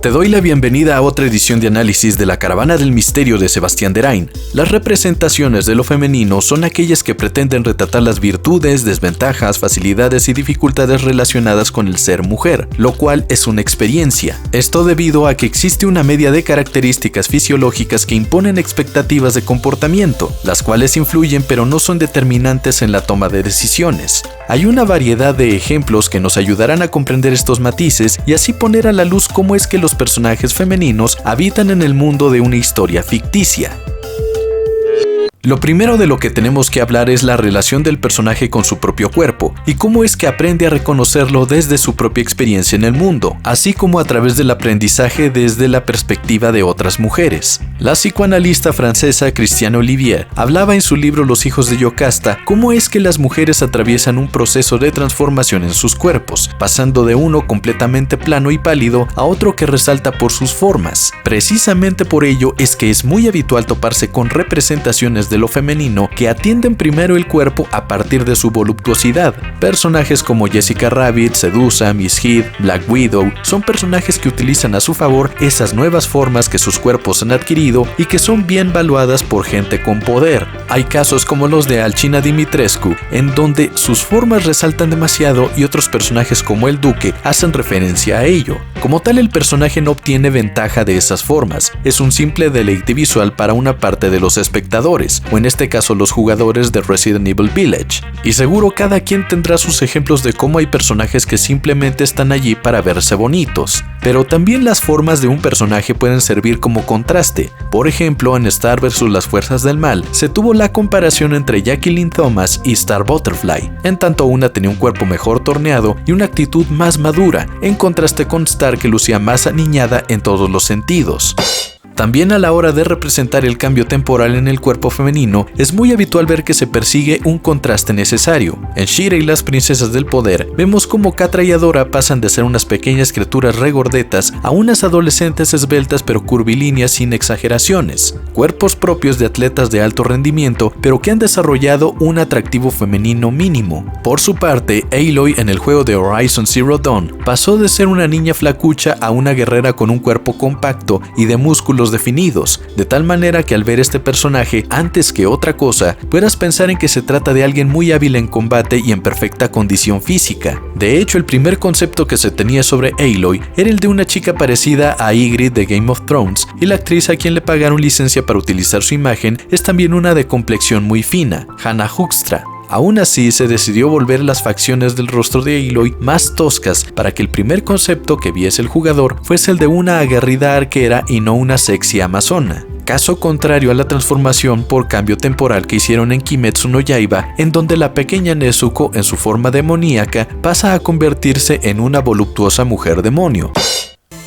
Te doy la bienvenida a otra edición de análisis de La Caravana del Misterio de Sebastián Derain. Las representaciones de lo femenino son aquellas que pretenden retratar las virtudes, desventajas, facilidades y dificultades relacionadas con el ser mujer, lo cual es una experiencia. Esto debido a que existe una media de características fisiológicas que imponen expectativas de comportamiento, las cuales influyen pero no son determinantes en la toma de decisiones. Hay una variedad de ejemplos que nos ayudarán a comprender estos matices y así poner a la luz cómo es que los personajes femeninos habitan en el mundo de una historia ficticia. Lo primero de lo que tenemos que hablar es la relación del personaje con su propio cuerpo y cómo es que aprende a reconocerlo desde su propia experiencia en el mundo, así como a través del aprendizaje desde la perspectiva de otras mujeres. La psicoanalista francesa Christiane Olivier hablaba en su libro Los hijos de Yocasta cómo es que las mujeres atraviesan un proceso de transformación en sus cuerpos, pasando de uno completamente plano y pálido a otro que resalta por sus formas. Precisamente por ello es que es muy habitual toparse con representaciones de lo femenino que atienden primero el cuerpo a partir de su voluptuosidad. Personajes como Jessica Rabbit, Sedusa, Miss Heath, Black Widow son personajes que utilizan a su favor esas nuevas formas que sus cuerpos han adquirido y que son bien valuadas por gente con poder. Hay casos como los de Alcina Dimitrescu, en donde sus formas resaltan demasiado y otros personajes como el Duque hacen referencia a ello. Como tal, el personaje no obtiene ventaja de esas formas, es un simple deleite visual para una parte de los espectadores, o en este caso los jugadores de Resident Evil Village. Y seguro cada quien tendrá sus ejemplos de cómo hay personajes que simplemente están allí para verse bonitos. Pero también las formas de un personaje pueden servir como contraste. Por ejemplo, en Star vs. las Fuerzas del Mal, se tuvo la comparación entre Jacqueline Thomas y Star Butterfly, en tanto una tenía un cuerpo mejor torneado y una actitud más madura, en contraste con Star que lucía más aniñada en todos los sentidos. También a la hora de representar el cambio temporal en el cuerpo femenino, es muy habitual ver que se persigue un contraste necesario. En She-Ra y las princesas del poder, vemos cómo Catra y Adora pasan de ser unas pequeñas criaturas regordetas a unas adolescentes esbeltas pero curvilíneas sin exageraciones. Cuerpos propios de atletas de alto rendimiento, pero que han desarrollado un atractivo femenino mínimo. Por su parte, Aloy en el juego de Horizon Zero Dawn pasó de ser una niña flacucha a una guerrera con un cuerpo compacto y de músculos definidos, de tal manera que al ver este personaje, antes que otra cosa, puedas pensar en que se trata de alguien muy hábil en combate y en perfecta condición física. De hecho, el primer concepto que se tenía sobre Aloy era el de una chica parecida a Ygritte de Game of Thrones, y la actriz a quien le pagaron licencia para utilizar su imagen es también una de complexión muy fina, Hannah Hoekstra. Aún así, se decidió volver las facciones del rostro de Aloy más toscas para que el primer concepto que viese el jugador fuese el de una aguerrida arquera y no una sexy amazona. Caso contrario a la transformación por cambio temporal que hicieron en Kimetsu no Yaiba, en donde la pequeña Nezuko en su forma demoníaca pasa a convertirse en una voluptuosa mujer demonio.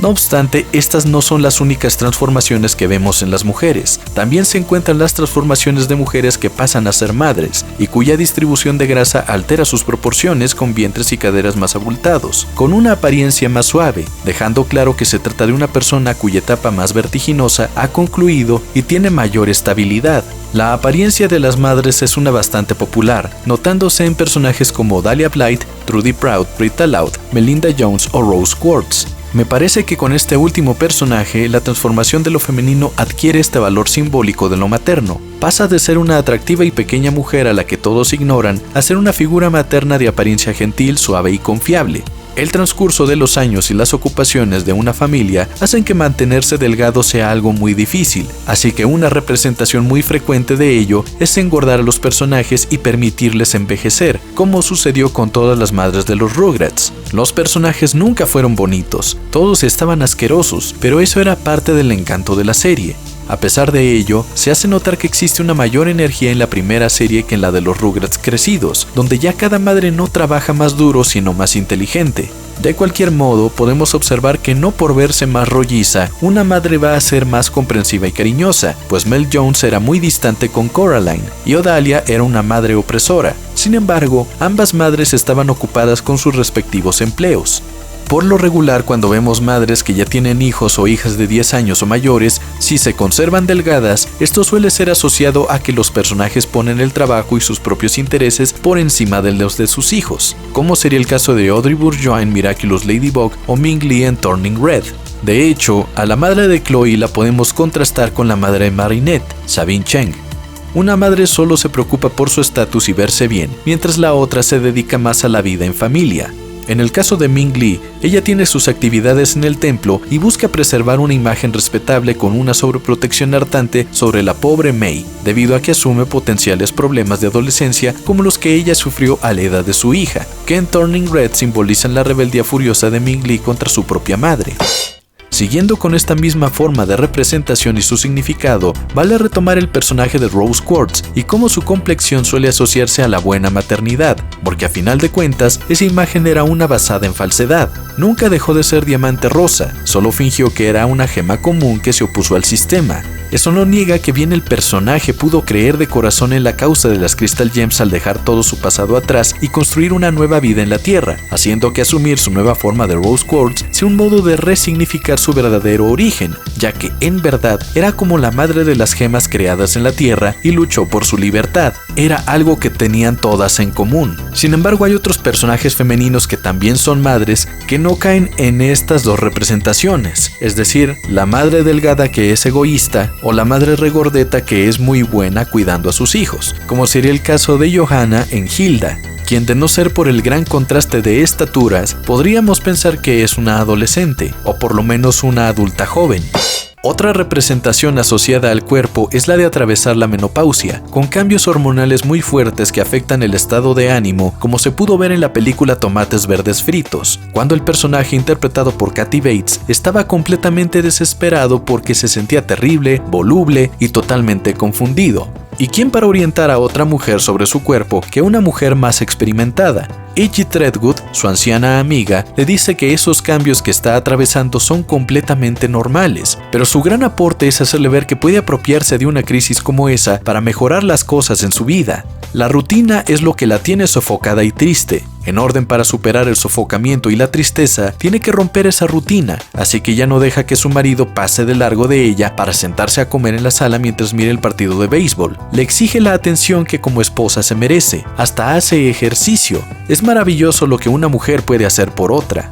No obstante, estas no son las únicas transformaciones que vemos en las mujeres. También se encuentran las transformaciones de mujeres que pasan a ser madres y cuya distribución de grasa altera sus proporciones con vientres y caderas más abultados, con una apariencia más suave, dejando claro que se trata de una persona cuya etapa más vertiginosa ha concluido y tiene mayor estabilidad. La apariencia de las madres es una bastante popular, notándose en personajes como Dahlia Blythe, Trudy Proud, Rita Loud, Melinda Jones o Rose Quartz. Me parece que con este último personaje, la transformación de lo femenino adquiere este valor simbólico de lo materno. Pasa de ser una atractiva y pequeña mujer a la que todos ignoran, a ser una figura materna de apariencia gentil, suave y confiable. El transcurso de los años y las ocupaciones de una familia hacen que mantenerse delgado sea algo muy difícil, así que una representación muy frecuente de ello es engordar a los personajes y permitirles envejecer, como sucedió con todas las madres de los Rugrats. Los personajes nunca fueron bonitos, todos estaban asquerosos, pero eso era parte del encanto de la serie. A pesar de ello, se hace notar que existe una mayor energía en la primera serie que en la de los Rugrats crecidos, donde ya cada madre no trabaja más duro sino más inteligente. De cualquier modo, podemos observar que no por verse más rolliza, una madre va a ser más comprensiva y cariñosa, pues Mel Jones era muy distante con Coraline, y Odalia era una madre opresora. Sin embargo, ambas madres estaban ocupadas con sus respectivos empleos. Por lo regular, cuando vemos madres que ya tienen hijos o hijas de 10 años o mayores, si se conservan delgadas, esto suele ser asociado a que los personajes ponen el trabajo y sus propios intereses por encima de los de sus hijos, como sería el caso de Audrey Bourgeois en Miraculous Ladybug o Ming Lee en Turning Red. De hecho, a la madre de Chloe la podemos contrastar con la madre de Marinette, Sabine Cheng. Una madre solo se preocupa por su estatus y verse bien, mientras la otra se dedica más a la vida en familia. En el caso de Ming Lee, ella tiene sus actividades en el templo y busca preservar una imagen respetable con una sobreprotección hartante sobre la pobre Mei, debido a que asume potenciales problemas de adolescencia como los que ella sufrió a la edad de su hija, que en Turning Red simbolizan la rebeldía furiosa de Ming Lee contra su propia madre. Siguiendo con esta misma forma de representación y su significado, vale retomar el personaje de Rose Quartz y cómo su complexión suele asociarse a la buena maternidad, porque a final de cuentas, esa imagen era una basada en falsedad. Nunca dejó de ser diamante rosa, solo fingió que era una gema común que se opuso al sistema. Eso no niega que bien el personaje pudo creer de corazón en la causa de las Crystal Gems al dejar todo su pasado atrás y construir una nueva vida en la Tierra, haciendo que asumir su nueva forma de Rose Quartz sea un modo de resignificar su verdadero origen, ya que en verdad era como la madre de las gemas creadas en la Tierra y luchó por su libertad. Era algo que tenían todas en común. Sin embargo, hay otros personajes femeninos que también son madres que no caen en estas dos representaciones, es decir, la madre delgada que es egoísta o la madre regordeta que es muy buena cuidando a sus hijos, como sería el caso de Johanna en Hilda, quien de no ser por el gran contraste de estaturas, podríamos pensar que es una adolescente, o por lo menos una adulta joven. Otra representación asociada al cuerpo es la de atravesar la menopausia, con cambios hormonales muy fuertes que afectan el estado de ánimo, como se pudo ver en la película Tomates Verdes Fritos, cuando el personaje interpretado por Kathy Bates estaba completamente desesperado porque se sentía terrible, voluble y totalmente confundido. ¿Y quién para orientar a otra mujer sobre su cuerpo que una mujer más experimentada? Iggy Threadgood, su anciana amiga, le dice que esos cambios que está atravesando son completamente normales, pero su gran aporte es hacerle ver que puede apropiarse de una crisis como esa para mejorar las cosas en su vida. La rutina es lo que la tiene sofocada y triste. En orden para superar el sofocamiento y la tristeza, tiene que romper esa rutina, así que ya no deja que su marido pase de largo de ella para sentarse a comer en la sala mientras mira el partido de béisbol. Le exige la atención que como esposa se merece, hasta hace ejercicio. Es maravilloso lo que una mujer puede hacer por otra.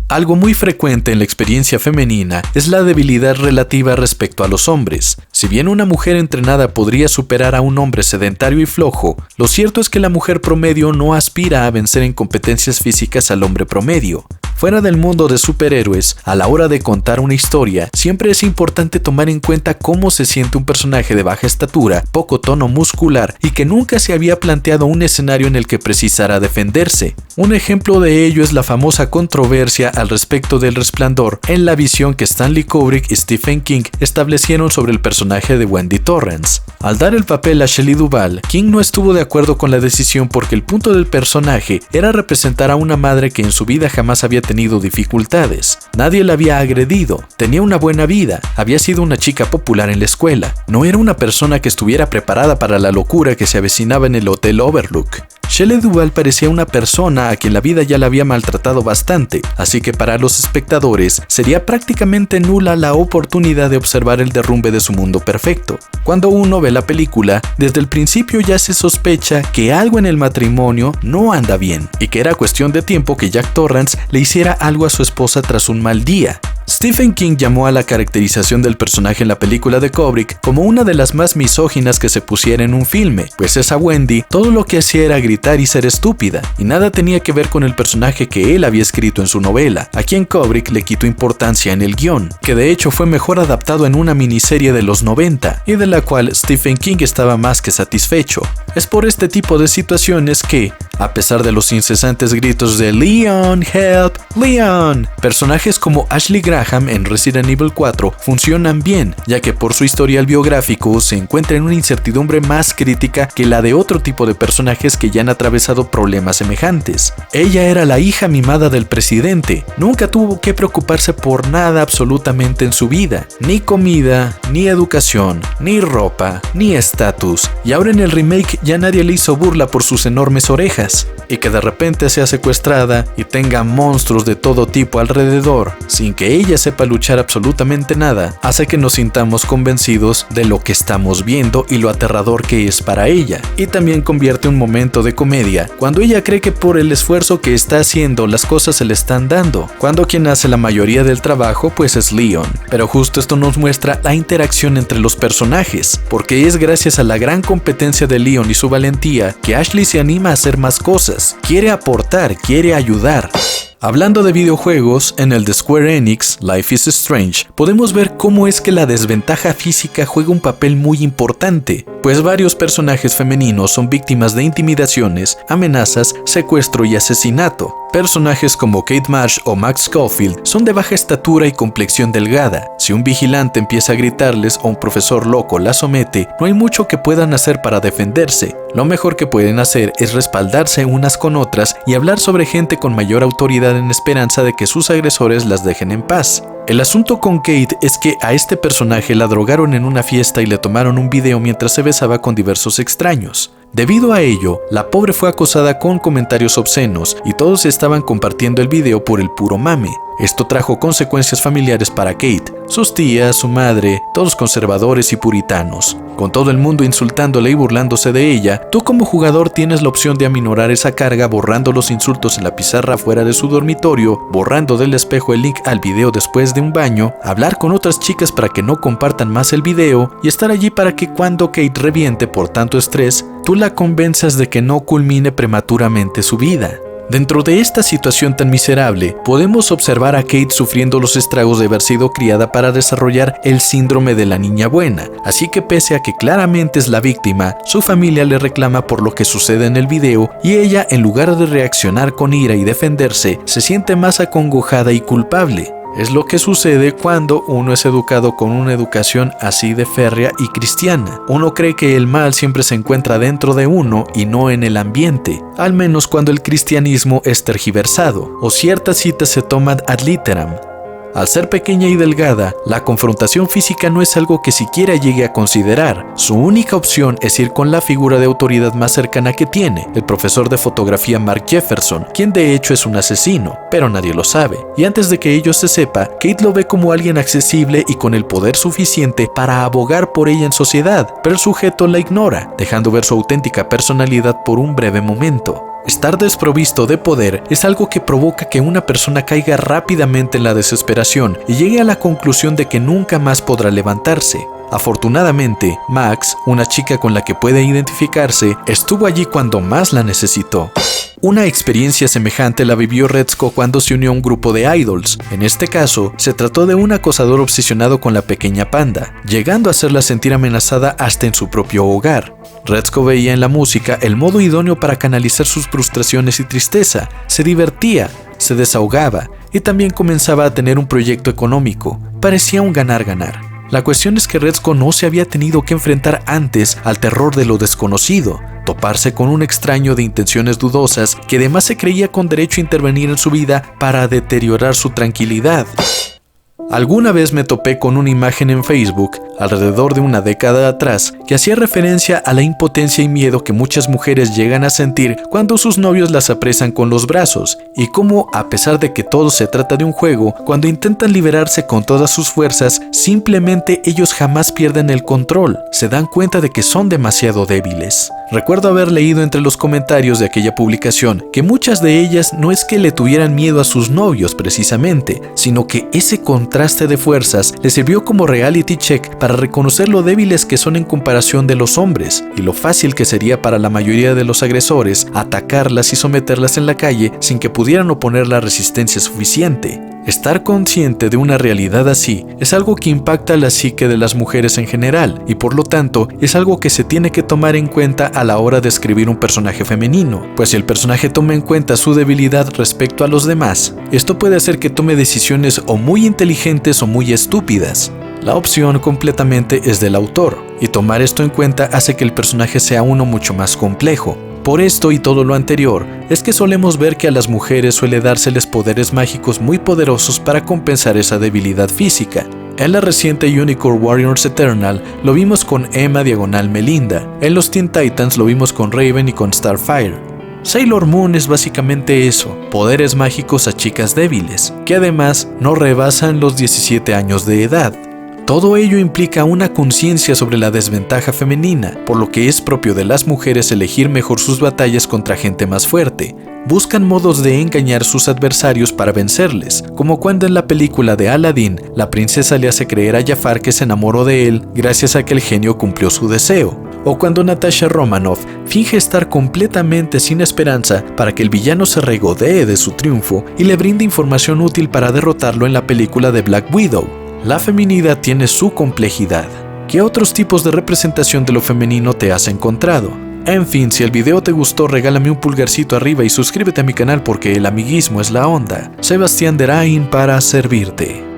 Algo muy frecuente en la experiencia femenina es la debilidad relativa respecto a los hombres. Si bien una mujer entrenada podría superar a un hombre sedentario y flojo, lo cierto es que la mujer promedio no aspira a vencer en competencias físicas al hombre promedio. Fuera del mundo de superhéroes, a la hora de contar una historia, siempre es importante tomar en cuenta cómo se siente un personaje de baja estatura, poco tono muscular y que nunca se había planteado un escenario en el que precisara defenderse. Un ejemplo de ello es la famosa controversia al respecto del Resplandor en la visión que Stanley Kubrick y Stephen King establecieron sobre el personaje de Wendy Torrance. Al dar el papel a Shelley Duvall, King no estuvo de acuerdo con la decisión porque el punto del personaje era representar a una madre que en su vida jamás había tenido dificultades. Nadie la había agredido, tenía una buena vida, había sido una chica popular en la escuela, no era una persona que estuviera preparada para la locura que se avecinaba en el Hotel Overlook. Shelley Duvall parecía una persona a quien la vida ya la había maltratado bastante, así que para los espectadores sería prácticamente nula la oportunidad de observar el derrumbe de su mundo perfecto. Cuando uno ve la película, desde el principio ya se sospecha que algo en el matrimonio no anda bien, y que era cuestión de tiempo que Jack Torrance le hiciera algo a su esposa tras un mal día. Stephen King llamó a la caracterización del personaje en la película de Kubrick como una de las más misóginas que se pusiera en un filme, pues esa Wendy todo lo que hacía era gritar y ser estúpida, y nada tenía que ver con el personaje que él había escrito en su novela, a quien Kubrick le quitó importancia en el guión, que de hecho fue mejor adaptado en una miniserie de los 90, y de la cual Stephen King estaba más que satisfecho. Es por este tipo de situaciones que, a pesar de los incesantes gritos de "Leon, help, Leon", personajes como Ashley Graham en Resident Evil 4 funcionan bien, ya que por su historial biográfico se encuentra en una incertidumbre más crítica que la de otro tipo de personajes que ya han atravesado problemas semejantes. Ella era la hija mimada del presidente, nunca tuvo que preocuparse por nada absolutamente en su vida, ni comida, ni educación, ni ropa, ni estatus, y ahora en el remake ya nadie le hizo burla por sus enormes orejas, y que de repente sea secuestrada y tenga monstruos de todo tipo alrededor, sin que ella ella sepa luchar absolutamente nada hace que nos sintamos convencidos de lo que estamos viendo y lo aterrador que es para ella, y también convierte un momento de comedia cuando ella cree que por el esfuerzo que está haciendo las cosas se le están dando, cuando quien hace la mayoría del trabajo pues es Leon. Pero justo esto nos muestra la interacción entre los personajes, porque es gracias a la gran competencia de Leon y su valentía que Ashley se anima a hacer más cosas, quiere aportar, quiere ayudar. Hablando de videojuegos, en el de Square Enix, Life is Strange, podemos ver cómo es que la desventaja física juega un papel muy importante, pues varios personajes femeninos son víctimas de intimidaciones, amenazas, secuestro y asesinato. Personajes como Kate Marsh o Max Scofield son de baja estatura y complexión delgada. Si un vigilante empieza a gritarles o un profesor loco la somete, no hay mucho que puedan hacer para defenderse. Lo mejor que pueden hacer es respaldarse unas con otras y hablar sobre gente con mayor autoridad en esperanza de que sus agresores las dejen en paz. El asunto con Kate es que a este personaje la drogaron en una fiesta y le tomaron un video mientras se besaba con diversos extraños. Debido a ello, la pobre fue acosada con comentarios obscenos y todos estaban compartiendo el video por el puro mame. Esto trajo consecuencias familiares para Kate, sus tías, su madre, todos conservadores y puritanos. Con todo el mundo insultándole y burlándose de ella, tú como jugador tienes la opción de aminorar esa carga borrando los insultos en la pizarra fuera de su dormitorio, borrando del espejo el link al video después de un baño, hablar con otras chicas para que no compartan más el video y estar allí para que cuando Kate reviente por tanto estrés, tú la convenzas de que no culmine prematuramente su vida. Dentro de esta situación tan miserable, podemos observar a Kate sufriendo los estragos de haber sido criada para desarrollar el síndrome de la niña buena, así que pese a que claramente es la víctima, su familia le reclama por lo que sucede en el video y ella, en lugar de reaccionar con ira y defenderse, se siente más acongojada y culpable. Es lo que sucede cuando uno es educado con una educación así de férrea y cristiana. Uno cree que el mal siempre se encuentra dentro de uno y no en el ambiente, al menos cuando el cristianismo es tergiversado o ciertas citas se toman ad literam. Al ser pequeña y delgada, la confrontación física no es algo que siquiera llegue a considerar. Su única opción es ir con la figura de autoridad más cercana que tiene, el profesor de fotografía Mark Jefferson, quien de hecho es un asesino, pero nadie lo sabe. Y antes de que ello se sepa, Kate lo ve como alguien accesible y con el poder suficiente para abogar por ella en sociedad, pero el sujeto la ignora, dejando ver su auténtica personalidad por un breve momento. Estar desprovisto de poder es algo que provoca que una persona caiga rápidamente en la desesperación y llegue a la conclusión de que nunca más podrá levantarse. Afortunadamente, Max, una chica con la que puede identificarse, estuvo allí cuando más la necesitó. Una experiencia semejante la vivió Retsuko cuando se unió a un grupo de idols. En este caso, se trató de un acosador obsesionado con la pequeña panda, llegando a hacerla sentir amenazada hasta en su propio hogar. Retsuko veía en la música el modo idóneo para canalizar sus frustraciones y tristeza, se divertía, se desahogaba y también comenzaba a tener un proyecto económico. Parecía un ganar-ganar. La cuestión es que Retsuko no se había tenido que enfrentar antes al terror de lo desconocido, toparse con un extraño de intenciones dudosas que además se creía con derecho a intervenir en su vida para deteriorar su tranquilidad. Alguna vez me topé con una imagen en Facebook, alrededor de una década atrás, que hacía referencia a la impotencia y miedo que muchas mujeres llegan a sentir cuando sus novios las apresan con los brazos, y cómo, a pesar de que todo se trata de un juego, cuando intentan liberarse con todas sus fuerzas, simplemente ellos jamás pierden el control, se dan cuenta de que son demasiado débiles. Recuerdo haber leído entre los comentarios de aquella publicación que muchas de ellas no es que le tuvieran miedo a sus novios precisamente, sino que ese contraste de fuerzas les sirvió como reality check para reconocer lo débiles que son en comparación de los hombres y lo fácil que sería para la mayoría de los agresores atacarlas y someterlas en la calle sin que pudieran oponer la resistencia suficiente. Estar consciente de una realidad así es algo que impacta la psique de las mujeres en general y por lo tanto es algo que se tiene que tomar en cuenta a la hora de escribir un personaje femenino, pues si el personaje toma en cuenta su debilidad respecto a los demás, esto puede hacer que tome decisiones o muy inteligentes o muy estúpidas. La opción completamente es del autor, y tomar esto en cuenta hace que el personaje sea uno mucho más complejo. Por esto y todo lo anterior, es que solemos ver que a las mujeres suele dárseles poderes mágicos muy poderosos para compensar esa debilidad física. En la reciente Unicorn Warriors Eternal lo vimos con Emma / Melinda, en los Teen Titans lo vimos con Raven y con Starfire. Sailor Moon es básicamente eso, poderes mágicos a chicas débiles, que además no rebasan los 17 años de edad. Todo ello implica una conciencia sobre la desventaja femenina, por lo que es propio de las mujeres elegir mejor sus batallas contra gente más fuerte. Buscan modos de engañar sus adversarios para vencerles, como cuando en la película de Aladdin, la princesa le hace creer a Jafar que se enamoró de él gracias a que el genio cumplió su deseo. O cuando Natasha Romanoff finge estar completamente sin esperanza para que el villano se regodee de su triunfo y le brinde información útil para derrotarlo en la película de Black Widow. La feminidad tiene su complejidad. ¿Qué otros tipos de representación de lo femenino te has encontrado? En fin, si el video te gustó, regálame un pulgarcito arriba y suscríbete a mi canal porque el amiguismo es la onda. Sebastián Derain para servirte.